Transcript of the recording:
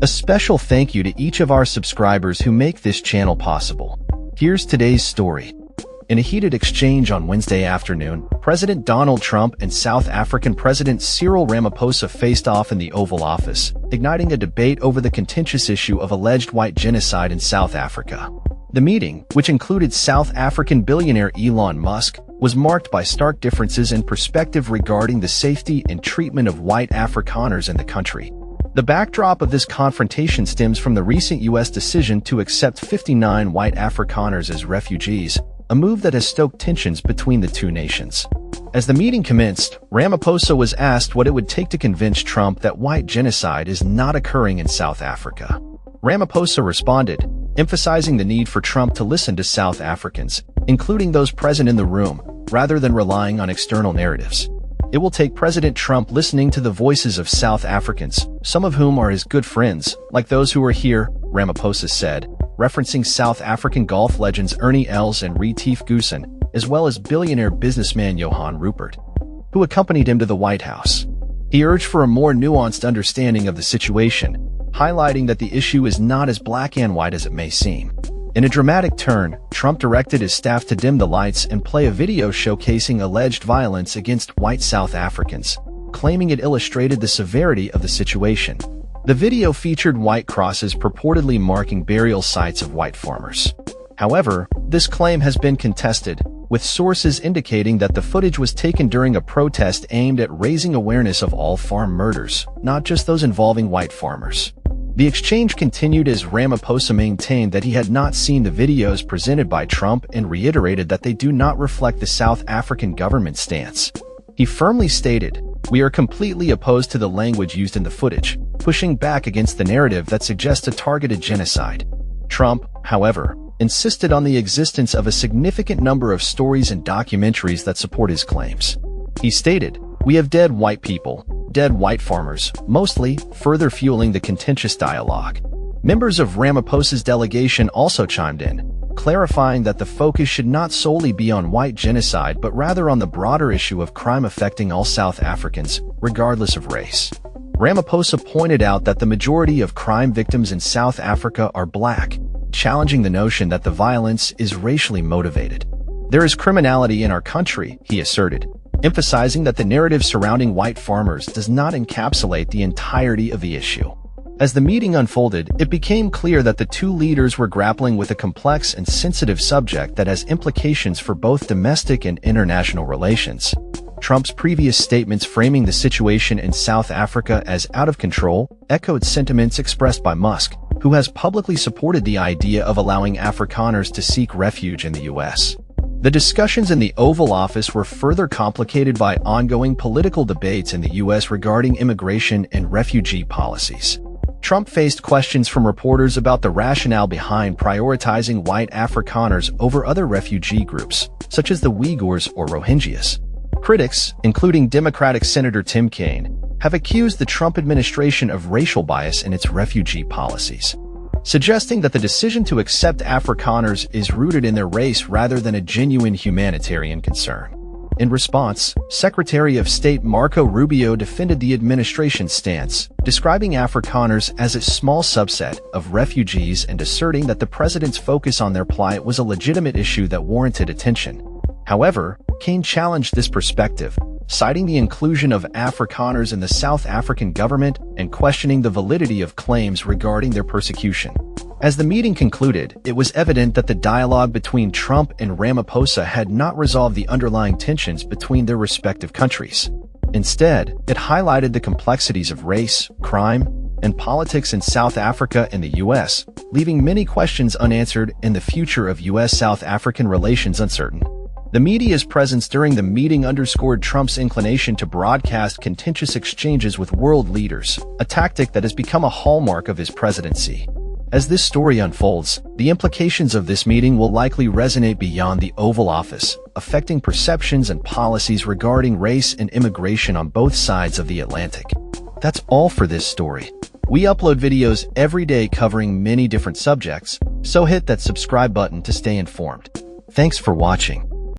A special thank you to each of our subscribers who make this channel possible. Here's today's story. In a heated exchange on Wednesday afternoon, President Donald Trump and South African President Cyril Ramaphosa faced off in the Oval Office, igniting a debate over the contentious issue of alleged white genocide in South Africa. The meeting, which included South African billionaire Elon Musk, was marked by stark differences in perspective regarding the safety and treatment of white Afrikaners in the country. The backdrop of this confrontation stems from the recent U.S. decision to accept 59 white Afrikaners as refugees, a move that has stoked tensions between the two nations. As the meeting commenced, Ramaphosa was asked what it would take to convince Trump that white genocide is not occurring in South Africa. Ramaphosa responded, emphasizing the need for Trump to listen to South Africans, including those present in the room, rather than relying on external narratives. It will take President Trump listening to the voices of South Africans, some of whom are his good friends, like those who are here, Ramaphosa said, referencing South African golf legends Ernie Els and Retief Goosen, as well as billionaire businessman Johan Rupert, who accompanied him to the White House. He urged for a more nuanced understanding of the situation, highlighting that the issue is not as black and white as it may seem. In a dramatic turn, Trump directed his staff to dim the lights and play a video showcasing alleged violence against white South Africans, claiming it illustrated the severity of the situation. The video featured white crosses purportedly marking burial sites of white farmers. However, this claim has been contested, with sources indicating that the footage was taken during a protest aimed at raising awareness of all farm murders, not just those involving white farmers. The exchange continued as Ramaphosa maintained that he had not seen the videos presented by Trump and reiterated that they do not reflect the South African government's stance. He firmly stated, "We are completely opposed to the language used in the footage," pushing back against the narrative that suggests a targeted genocide. Trump, however, insisted on the existence of a significant number of stories and documentaries that support his claims. He stated, "We have dead white people, dead white farmers, mostly, further fueling the contentious dialogue." Members of Ramaphosa's delegation also chimed in, clarifying that the focus should not solely be on white genocide but rather on the broader issue of crime affecting all South Africans, regardless of race. Ramaphosa pointed out that the majority of crime victims in South Africa are black, challenging the notion that the violence is racially motivated. "There is criminality in our country," he asserted, emphasizing that the narrative surrounding white farmers does not encapsulate the entirety of the issue. As the meeting unfolded, it became clear that the two leaders were grappling with a complex and sensitive subject that has implications for both domestic and international relations. Trump's previous statements framing the situation in South Africa as out of control echoed sentiments expressed by Musk, who has publicly supported the idea of allowing Afrikaners to seek refuge in the U.S. The discussions in the Oval Office were further complicated by ongoing political debates in the U.S. regarding immigration and refugee policies. Trump faced questions from reporters about the rationale behind prioritizing white Afrikaners over other refugee groups, such as the Uyghurs or Rohingyas. Critics, including Democratic Senator Tim Kaine, have accused the Trump administration of racial bias in its refugee policies, suggesting that the decision to accept Afrikaners is rooted in their race rather than a genuine humanitarian concern. In response, Secretary of State Marco Rubio defended the administration's stance, describing Afrikaners as a small subset of refugees and asserting that the president's focus on their plight was a legitimate issue that warranted attention. However, Kaine challenged this perspective, citing the inclusion of Afrikaners in the South African government and questioning the validity of claims regarding their persecution. As the meeting concluded, it was evident that the dialogue between Trump and Ramaphosa had not resolved the underlying tensions between their respective countries. Instead, it highlighted the complexities of race, crime, and politics in South Africa and the U.S., leaving many questions unanswered and the future of U.S.-South African relations uncertain. The media's presence during the meeting underscored Trump's inclination to broadcast contentious exchanges with world leaders, a tactic that has become a hallmark of his presidency. As this story unfolds, the implications of this meeting will likely resonate beyond the Oval Office, affecting perceptions and policies regarding race and immigration on both sides of the Atlantic. That's all for this story. We upload videos every day covering many different subjects, so hit that subscribe button to stay informed. Thanks for watching.